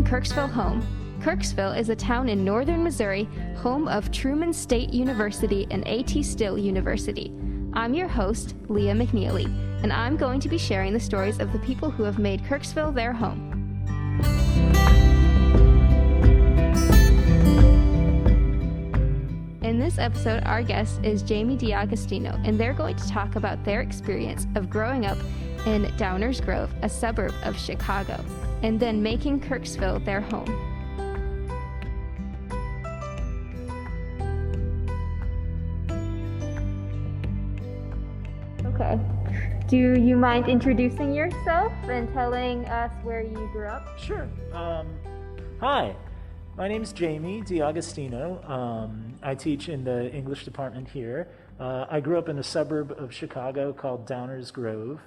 Kirksville home. Kirksville is a town in northern Missouri, home of Truman State University and A.T. Still University. I'm your host, Leighya McNeely, and I'm going to be sharing the stories of the people who have made Kirksville their home. In this episode, our guest is Jamie D'Agostino, and they're going to talk about their experience of growing up in Downers Grove, a suburb of Chicago, and then making Kirksville their home. Okay. Do you mind introducing yourself and telling us where you grew up? Sure. Hi, my name is Jamie D'Agostino. I teach in the English department here. I grew up in a suburb of Chicago called Downers Grove,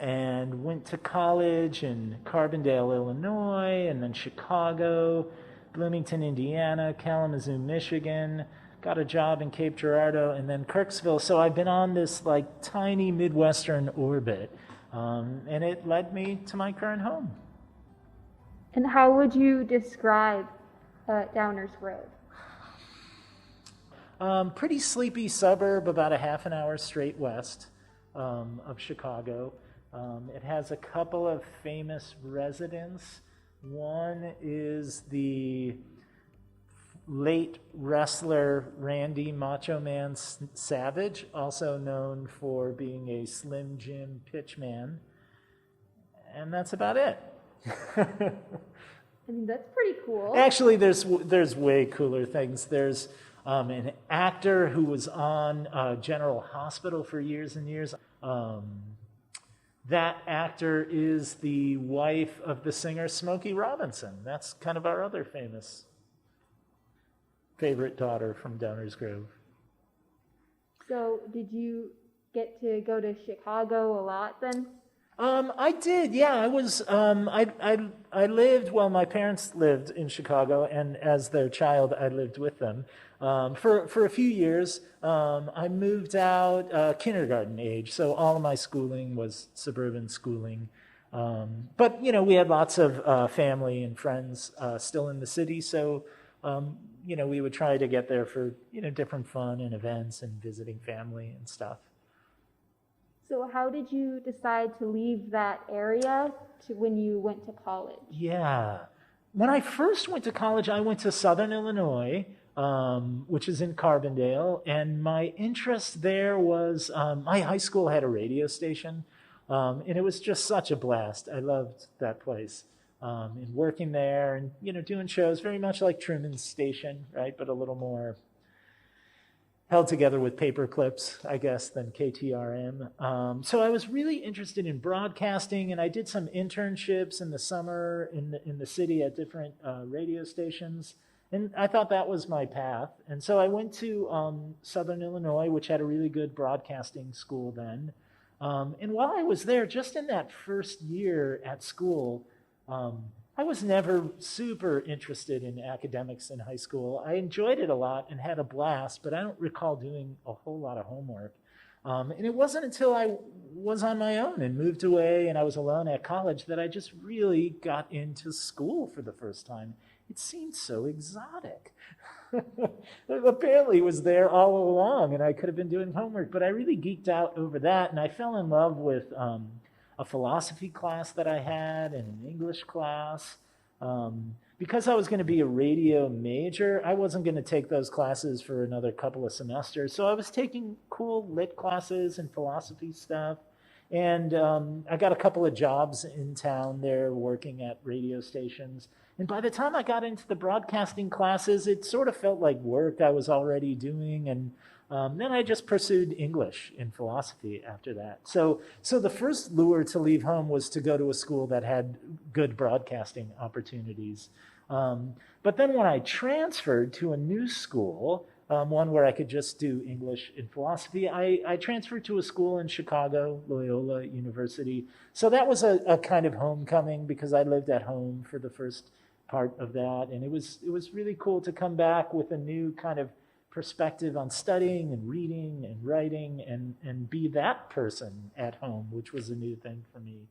and went to college in Carbondale, Illinois, and then Chicago, Bloomington, Indiana, Kalamazoo, Michigan, got a job in Cape Girardeau, and then Kirksville. So I've been on this tiny Midwestern orbit, and it led me to my current home. And how would you describe Downers Grove? Pretty sleepy suburb, about a half an hour straight west of Chicago. It has a couple of famous residents. One is the late wrestler Randy Macho Man Savage, also known for being a Slim Jim pitchman. And that's about it. I mean, that's pretty cool. Actually, there's way cooler things. There's an actor who was on General Hospital for years and years. That actor is the wife of the singer Smokey Robinson. That's kind of our other favorite daughter from Downers Grove. So did you get to go to Chicago a lot then? I did, yeah. I was, I lived, well, my parents lived in Chicago, and as their child, I lived with them. For a few years, I moved out kindergarten age, so all of my schooling was suburban schooling. But, we had lots of family and friends still in the city, so, we would try to get there for, different fun and events and visiting family and stuff. So how did you decide to leave that area when you went to college? Yeah. When I first went to college, I went to Southern Illinois, which is in Carbondale, and my interest there was, my high school had a radio station, and it was just such a blast. I loved that place, and working there and, doing shows very much like Truman's Station, right, but a little more held together with paper clips, I guess, than KTRM. So I was really interested in broadcasting, and I did some internships in the summer in the city at different radio stations, and I thought that was my path. And so I went to Southern Illinois, which had a really good broadcasting school then. And while I was there, just in that first year at school, I was never super interested in academics in high school. I enjoyed it a lot and had a blast, but I don't recall doing a whole lot of homework. And it wasn't until I was on my own and moved away and I was alone at college that I just really got into school for the first time. It seemed so exotic. Apparently it was there all along and I could have been doing homework, but I really geeked out over that, and I fell in love with a philosophy class that I had and an English class. Because I was going to be a radio major, I wasn't going to take those classes for another couple of semesters. So I was taking cool lit classes and philosophy stuff. And I got a couple of jobs in town there working at radio stations. And by the time I got into the broadcasting classes, it sort of felt like work I was already doing. And then I just pursued English and philosophy after that. So the first lure to leave home was to go to a school that had good broadcasting opportunities. But then when I transferred to a new school, one where I could just do English and philosophy, I transferred to a school in Chicago, Loyola University. So that was a kind of homecoming because I lived at home for the first part of that. And it was really cool to come back with a new kind of perspective on studying and reading and writing and be that person at home, which was a new thing for me.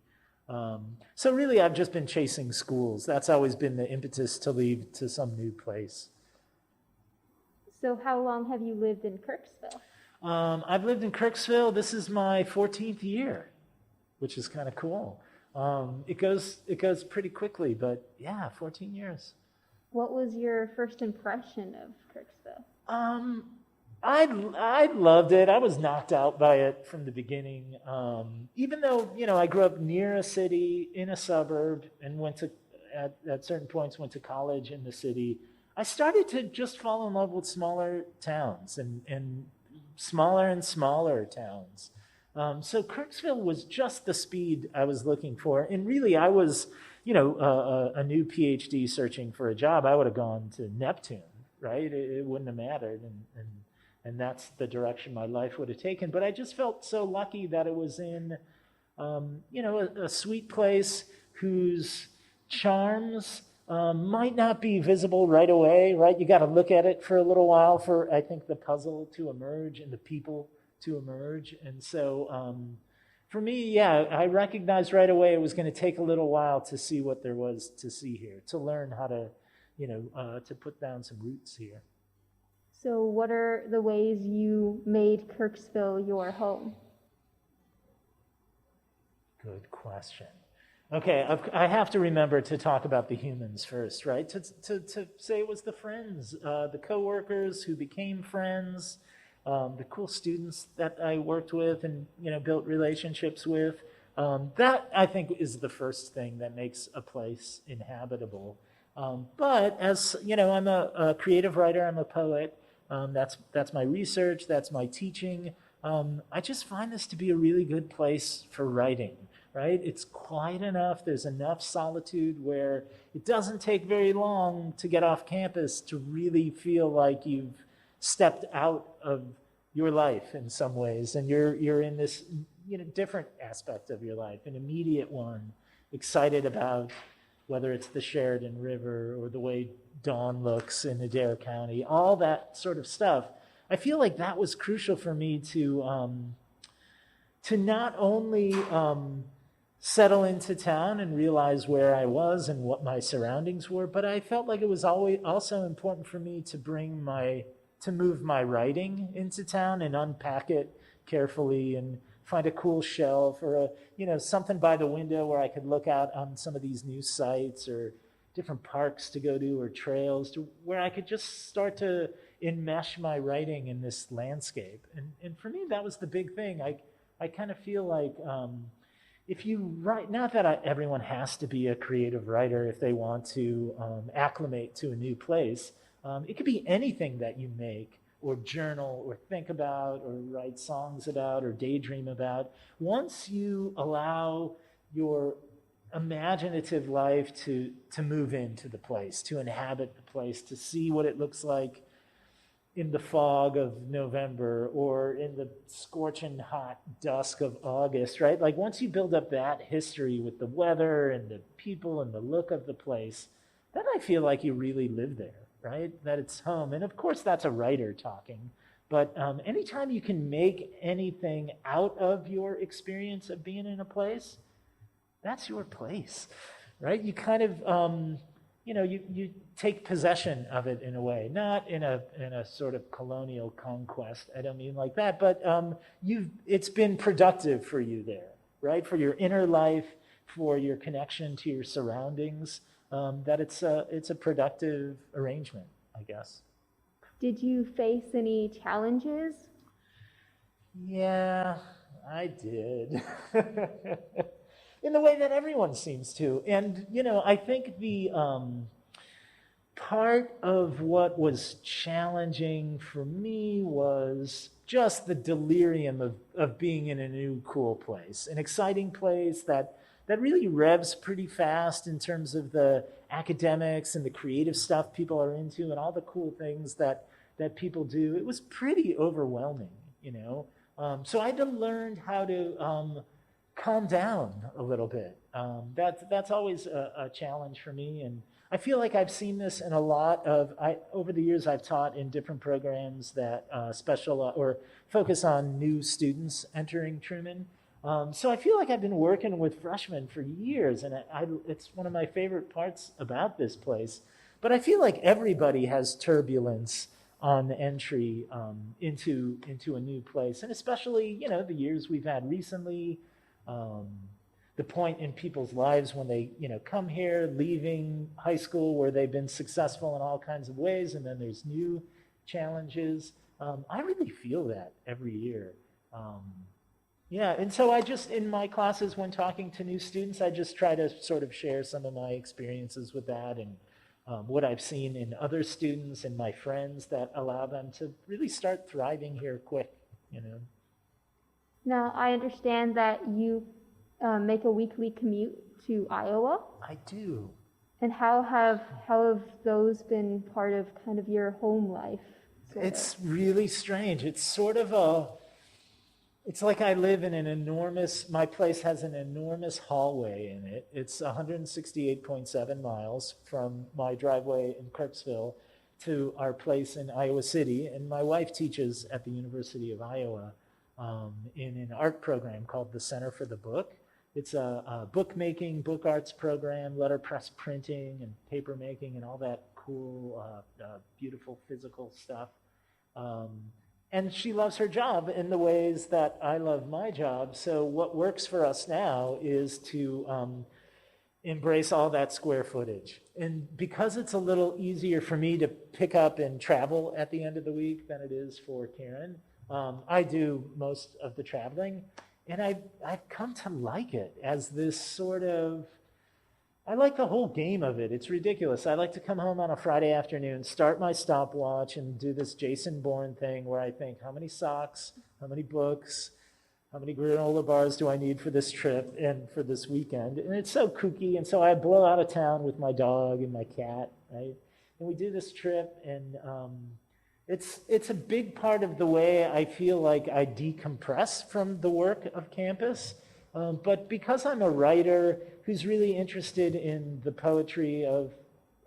So really, I've just been chasing schools. That's always been the impetus to leave to some new place. So how long have you lived in Kirksville? I've lived in Kirksville. This is my 14th year, which is kind of cool. It goes pretty quickly, but yeah, 14 years. What was your first impression of Kirksville? I loved it. I was knocked out by it from the beginning. Even though, I grew up near a city, in a suburb, and at certain points went to college in the city, I started to just fall in love with smaller towns and smaller towns. So Kirksville was just the speed I was looking for. And really, I was, a new PhD searching for a job. I would have gone to Neptune, right? It wouldn't have mattered. And that's the direction my life would have taken. But I just felt so lucky that it was in, a sweet place whose charms might not be visible right away, right? You got to look at it for a little while for, I think, the puzzle to emerge and the people to emerge. And so for me, yeah, I recognized right away it was going to take a little while to see what there was to see here, to learn how to, to put down some roots here. So what are the ways you made Kirksville your home? Good question. Okay, I have to remember to talk about the humans first, right? To say it was the friends, the coworkers who became friends, the cool students that I worked with and built relationships with. That I think is the first thing that makes a place inhabitable. But as I'm a creative writer. I'm a poet. That's my research. That's my teaching. I just find this to be a really good place for writing. Right? It's quiet enough. There's enough solitude where it doesn't take very long to get off campus to really feel like you've stepped out of your life in some ways, and you're in this different aspect of your life, an immediate one, excited about whether it's the Sheridan River or the way dawn looks in Adair County, all that sort of stuff. I feel like that was crucial for me to not only settle into town and realize where I was and what my surroundings were, but I felt like it was always also important for me to move my writing into town and unpack it carefully and find a cool shelf or something by the window where I could look out on some of these new sites or different parks to go to or trails to where I could just start to enmesh my writing in this landscape. And for me, that was the big thing. I kind of feel like if you write, not that everyone has to be a creative writer if they want to acclimate to a new place. It could be anything that you make or journal or think about or write songs about or daydream about. Once you allow your imaginative life to move into the place, to inhabit the place, to see what it looks like in the fog of November or in the scorching hot dusk of August, right? Like once you build up that history with the weather and the people and the look of the place, then I feel like you really live there, right? That it's home. And of course that's a writer talking, but anytime you can make anything out of your experience of being in a place, that's your place, right? You kind of, you take possession of it in a way, not in a sort of colonial conquest. I don't mean like that, but it's been productive for you there, right? For your inner life, for your connection to your surroundings. That it's a productive arrangement, I guess. Did you face any challenges? Yeah, I did. In the way that everyone seems to. And, I think the part of what was challenging for me was just the delirium of being in a new cool place, an exciting place that really revs pretty fast in terms of the academics and the creative stuff people are into and all the cool things that people do. It was pretty overwhelming, So I had to learn how to calm down a little bit. That's always a challenge for me, and I feel like I've seen this in a lot of. Over the years, I've taught in different programs that or focus on new students entering Truman, So I feel like I've been working with freshmen for years, and it's one of my favorite parts about this place. But I feel like everybody has turbulence on the entry into a new place, and especially the years we've had recently, um, the point in people's lives when they come here, leaving high school where they've been successful in all kinds of ways, and then there's new challenges. I really feel that every year. Um, yeah, and so I just, in my classes, when talking to new students, I just try to sort of share some of my experiences with that and what I've seen in other students and my friends that allow them to really start thriving here quick. Now, I understand that you make a weekly commute to Iowa. I do. And how have those been part of kind of your home life? It's really strange. It's like I live in my place has an enormous hallway in it. It's 168.7 miles from my driveway in Kirksville to our place in Iowa City. And my wife teaches at the University of Iowa in an art program called the Center for the Book. It's a bookmaking, book arts program, letterpress printing and paper making and all that cool, beautiful physical stuff. And she loves her job in the ways that I love my job. So what works for us now is to embrace all that square footage. And because it's a little easier for me to pick up and travel at the end of the week than it is for Karen, I do most of the traveling. And I've come to like it as this sort of, I like the whole game of it. It's ridiculous. I like to come home on a Friday afternoon, start my stopwatch, and do this Jason Bourne thing where I think, how many socks, how many books, how many granola bars do I need for this trip and for this weekend? And it's so kooky. And so I blow out of town with my dog and my cat, right? And we do this trip, and it's a big part of the way I feel like I decompress from the work of campus. But because I'm a writer who's really interested in the poetry of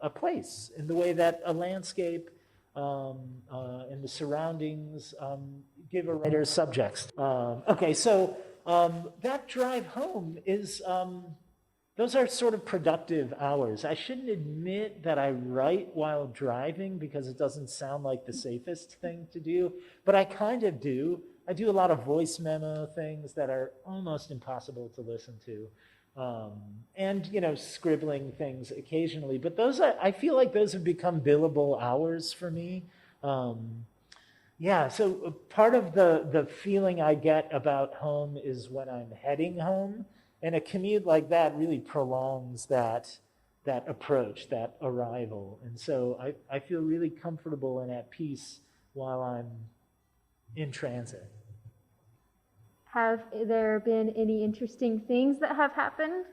a place, in the way that a landscape and the surroundings give a writer subjects. So that drive home is, those are sort of productive hours. I shouldn't admit that I write while driving because it doesn't sound like the safest thing to do, but I kind of do. I do a lot of voice memo things that are almost impossible to listen to. And scribbling things occasionally. But I feel like those have become billable hours for me. So part of the feeling I get about home is when I'm heading home. And a commute like that really prolongs that approach, that arrival. And so I feel really comfortable and at peace while I'm in transit. Have there been any interesting things that have happened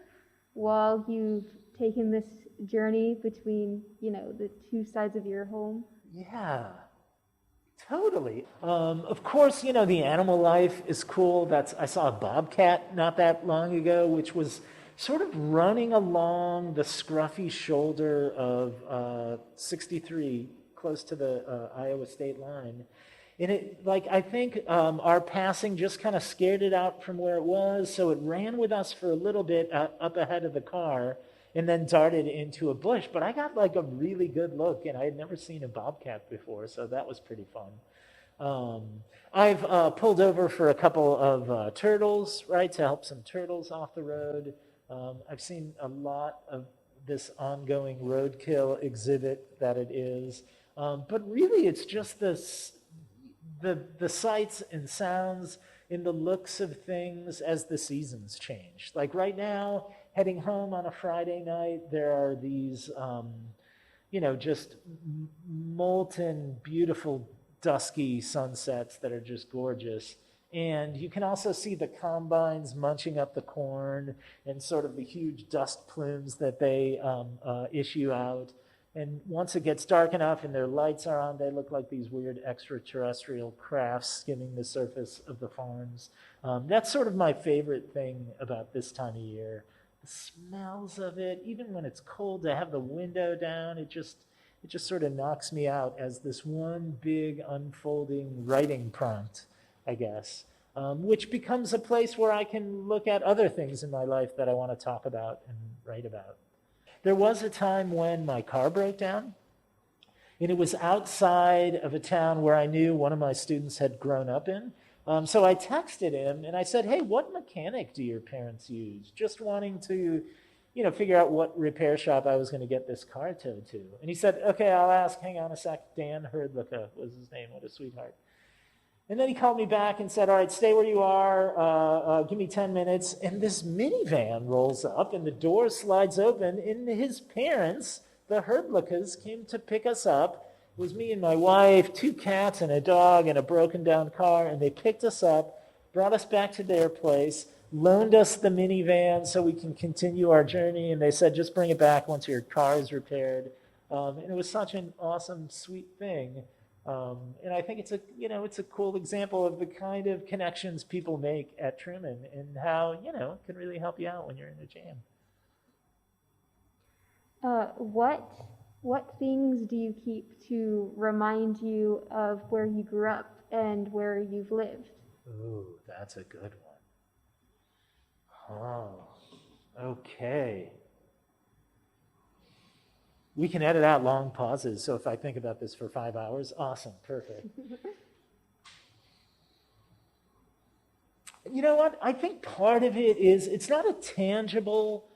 while you've taken this journey between, the two sides of your home? Yeah, totally. Of course, the animal life is cool. I saw a bobcat not that long ago, which was sort of running along the scruffy shoulder of 63, close to the Iowa state line. And I think our passing just kind of scared it out from where it was, so it ran with us for a little bit up ahead of the car and then darted into a bush. But I got a really good look, and I had never seen a bobcat before, so that was pretty fun. I've pulled over for a couple of turtles, right, to help some turtles off the road. I've seen a lot of this ongoing roadkill exhibit that it is. But really, it's just the sights and sounds in the looks of things as the seasons change. Like right now, heading home on a Friday night, there are these, just molten, beautiful, dusky sunsets that are just gorgeous. And you can also see the combines munching up the corn and sort of the huge dust plumes that they issue out. And once it gets dark enough and their lights are on, they look like these weird extraterrestrial crafts skimming the surface of the farms. That's sort of my favorite thing about this time of year. The smells of it, even when it's cold, to have the window down, it just sort of knocks me out as this one big unfolding writing prompt, I guess. which becomes a place where I can look at other things in my life that I want to talk about and write about. There was a time when my car broke down, and it was outside of a town where I knew one of my students had grown up in. So I texted him and I said, hey, what mechanic do your parents use? Just wanting to, figure out what repair shop I was going to get this car towed to. And he said, okay, I'll ask. Hang on a sec. Dan Herdlicka was his name. What a sweetheart. And then he called me back and said, all right, stay where you are. Give me 10 minutes. And this minivan rolls up and the door slides open. And his parents, the Herdlickas, came to pick us up. It was me and my wife, 2 cats and a dog and a broken down car. And they picked us up, brought us back to their place, loaned us the minivan so we can continue our journey. And they said, just bring it back once your car is repaired. And it was such an awesome, sweet thing. And I think it's a cool example of the kind of connections people make at Truman and how, it can really help you out when you're in a jam. What things do you keep to remind you of where you grew up and where you've lived? Ooh, that's a good one. Oh, okay. We can edit out long pauses, so if I think about this for 5 hours, awesome, perfect. You know what? I think part of it is, it's not a tangible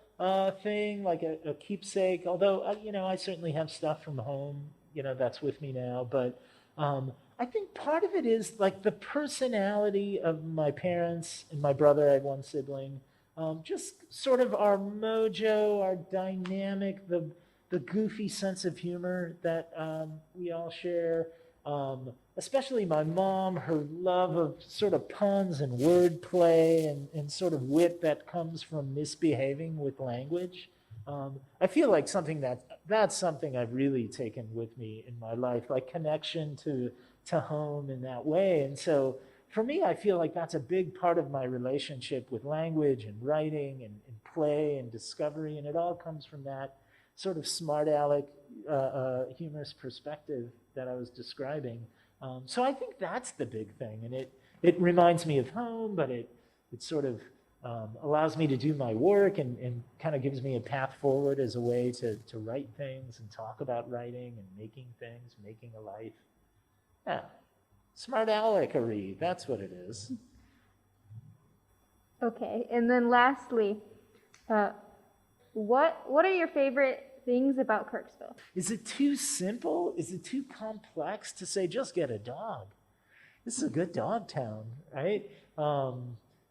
thing, like a keepsake, although, I certainly have stuff from home, that's with me now, but I think part of it is like the personality of my parents and my brother. I had one sibling. Just sort of our mojo, our dynamic, the goofy sense of humor that we all share, especially my mom, her love of sort of puns and wordplay and sort of wit that comes from misbehaving with language. I feel like that's something I've really taken with me in my life, like connection to home in that way. And so for me, I feel like that's a big part of my relationship with language and writing and play and discovery, and it all comes from that sort of smart aleck, humorous perspective that I was describing. So I think that's the big thing, and it reminds me of home, but it sort of allows me to do my work and kind of gives me a path forward as a way to write things and talk about writing and making things, making a life. Yeah, smart aleckery, that's what it is. Okay, and then lastly, what are your favorite things about Kirksville? Is it too simple? Is it too complex to say just get a dog? This is a good dog town, right?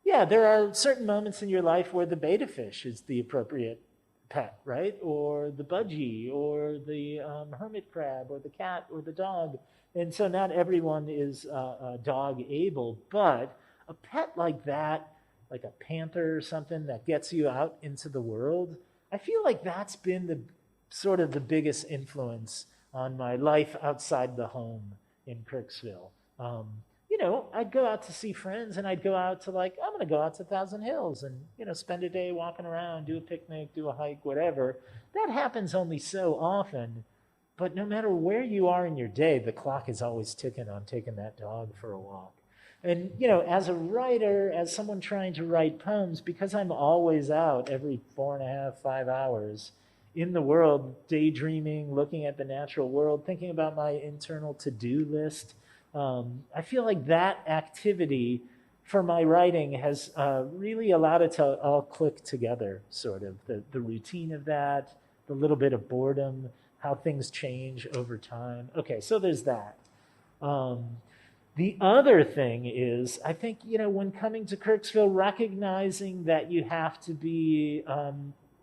Yeah, there are certain moments in your life where the betta fish is the appropriate pet, right? Or the budgie, or the hermit crab, or the cat, or the dog. And so not everyone is dog able, but a pet like that, like a panther or something that gets you out into the world, I feel like that's been the sort of the biggest influence on my life outside the home in Kirksville. I'd go out to see friends, and I'd go out to I'm going to go out to Thousand Hills and, spend a day walking around, do a picnic, do a hike, whatever. That happens only so often, but no matter where you are in your day, the clock is always ticking on taking that dog for a walk. And, as a writer, as someone trying to write poems, because I'm always out every 4.5, 5 hours in the world, daydreaming, looking at the natural world, thinking about my internal to-do list, I feel like that activity for my writing has really allowed it to all click together, sort of. The routine of that, the little bit of boredom, how things change over time. Okay, so there's that. The other thing is, I think, when coming to Kirksville, recognizing that you have to be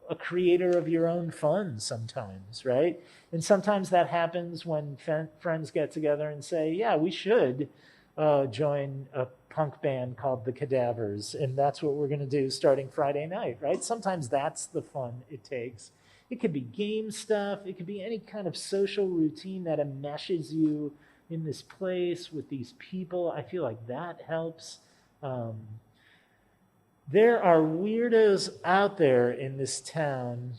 a creator of your own fun sometimes, right? And sometimes that happens when friends get together and say, yeah, we should join a punk band called The Cadavers, and that's what we're going to do starting Friday night, right? Sometimes that's the fun it takes. It could be game stuff. It could be any kind of social routine that enmeshes you in this place with these people. I feel like that helps. There are weirdos out there in this town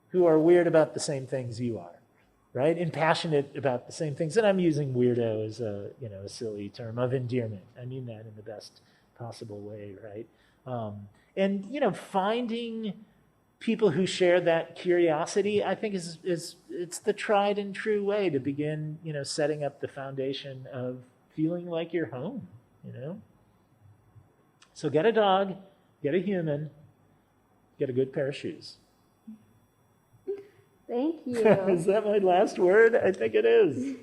who are weird about the same things you are. right? And passionate about the same things. And I'm using weirdo as a silly term of endearment. I mean that in the best possible way, right? And finding people who share that curiosity, I think it's the tried and true way to begin, setting up the foundation of feeling like you're home, So get a dog, get a human, get a good pair of shoes. Thank you. Is that my last word? I think it is.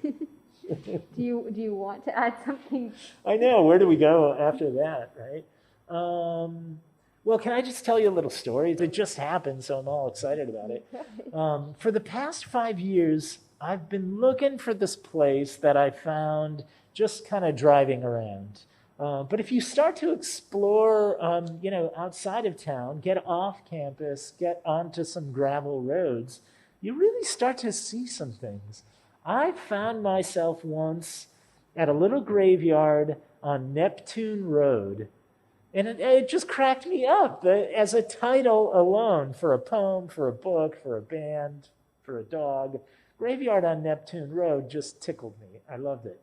Do you want to add something? I know. Where do we go after that, right? Well, can I just tell you a little story? It just happened, so I'm all excited about it. For the past 5 years, I've been looking for this place that I found just kind of driving around. But if you start to explore, outside of town, get off campus, get onto some gravel roads, you really start to see some things. I found myself once at a little graveyard on Neptune Road, and it just cracked me up as a title alone for a poem, for a book, for a band, for a dog. Graveyard on Neptune Road just tickled me. I loved it.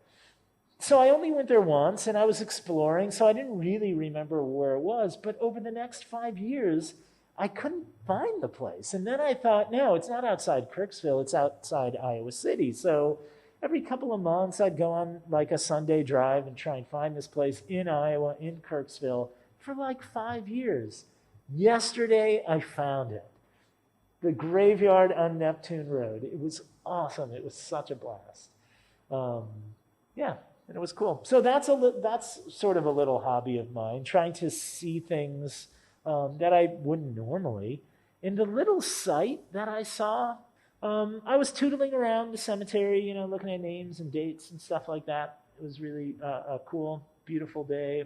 So I only went there once, and I was exploring, so I didn't really remember where it was. But over the next 5 years, I couldn't find the place. And then I thought, no, it's not outside Kirksville, it's outside Iowa City. So every couple of months, I'd go on like a Sunday drive and try and find this place in Iowa, in Kirksville, for like 5 years. Yesterday, I found it. The graveyard on Neptune Road. It was awesome. It was such a blast. And it was cool. So that's sort of a little hobby of mine, trying to see things that I wouldn't normally. In the little site that I saw, I was tootling around the cemetery, looking at names and dates and stuff like that. It was really a cool, beautiful day.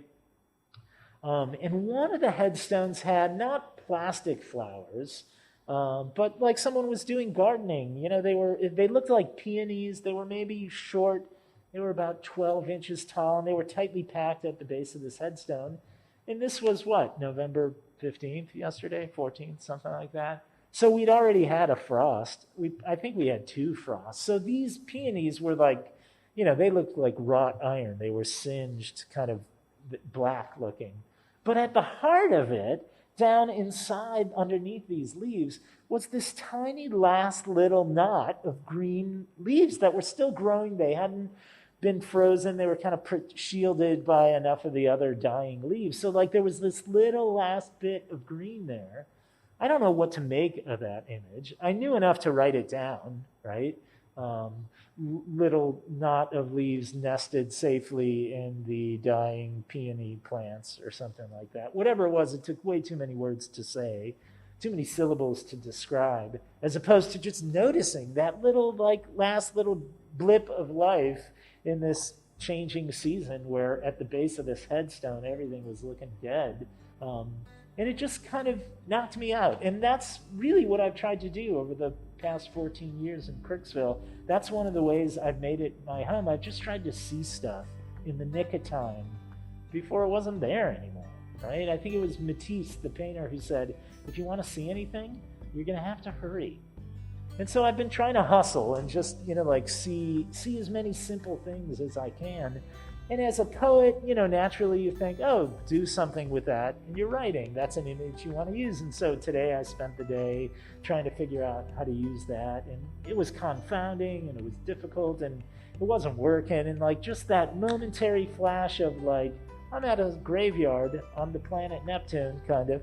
And one of the headstones had not plastic flowers, but like someone was doing gardening. They looked like peonies. They were maybe short. They were about 12 inches tall, and they were tightly packed at the base of this headstone. And this was November 15th yesterday, 14th, something like that. So we'd already had a frost. I think we had 2 frosts. So these peonies were they looked like wrought iron. They were singed, kind of black looking. But at the heart of it, down inside, underneath these leaves, was this tiny last little knot of green leaves that were still growing. They hadn't been frozen. They were kind of shielded by enough of the other dying leaves. So there was this little last bit of green there. I don't know what to make of that image. I knew enough to write it down, right? Little knot of leaves nested safely in the dying peony plants or something like that. Whatever it was, it took way too many words to say, too many syllables to describe, as opposed to just noticing that little last little blip of life in this changing season where at the base of this headstone everything was looking dead. And it just kind of knocked me out. And that's really what I've tried to do over the past 14 years in Kirksville. That's one of the ways I've made it my home. I've just tried to see stuff in the nick of time before it wasn't there anymore, right? I think it was Matisse, the painter, who said, if you want to see anything, you're going to have to hurry. And so I've been trying to hustle and just, see as many simple things as I can. And as a poet, naturally you think, oh, do something with that in your writing. That's an image you want to use. And so today I spent the day trying to figure out how to use that. And it was confounding and it was difficult and it wasn't working. And just that momentary flash of I'm at a graveyard on the planet Neptune, kind of,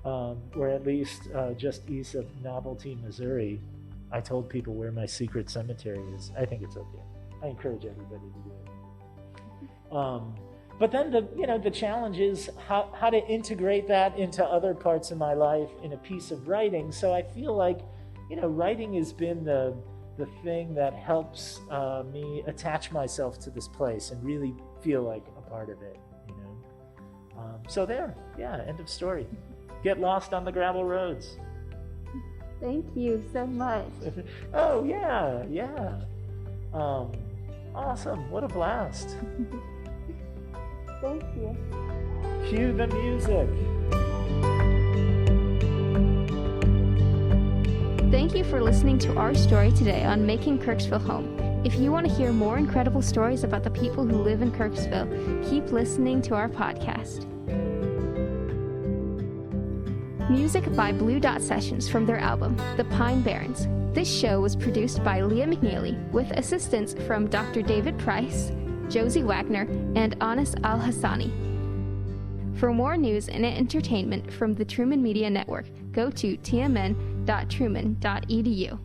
or at least just east of Novelty, Missouri. I told people where my secret cemetery is. I think it's okay. I encourage everybody to do it. But then the challenge is how to integrate that into other parts of my life in a piece of writing. So I feel writing has been the thing that helps me attach myself to this place and really feel like a part of it. So end of story. Get lost on the gravel roads. Thank you so much. Oh yeah. Awesome! What a blast. Thank you. Cue the music. Thank you for listening to our story today on Making Kirksville Home. If you want to hear more incredible stories about the people who live in Kirksville, keep listening to our podcast. Music by Blue Dot Sessions from their album, The Pine Barrens. This show was produced by Leighya McNeely with assistance from Dr. David Price, Josie Wagner, and Anas Al-Hassani. For more news and entertainment from the Truman Media Network, go to tmn.truman.edu.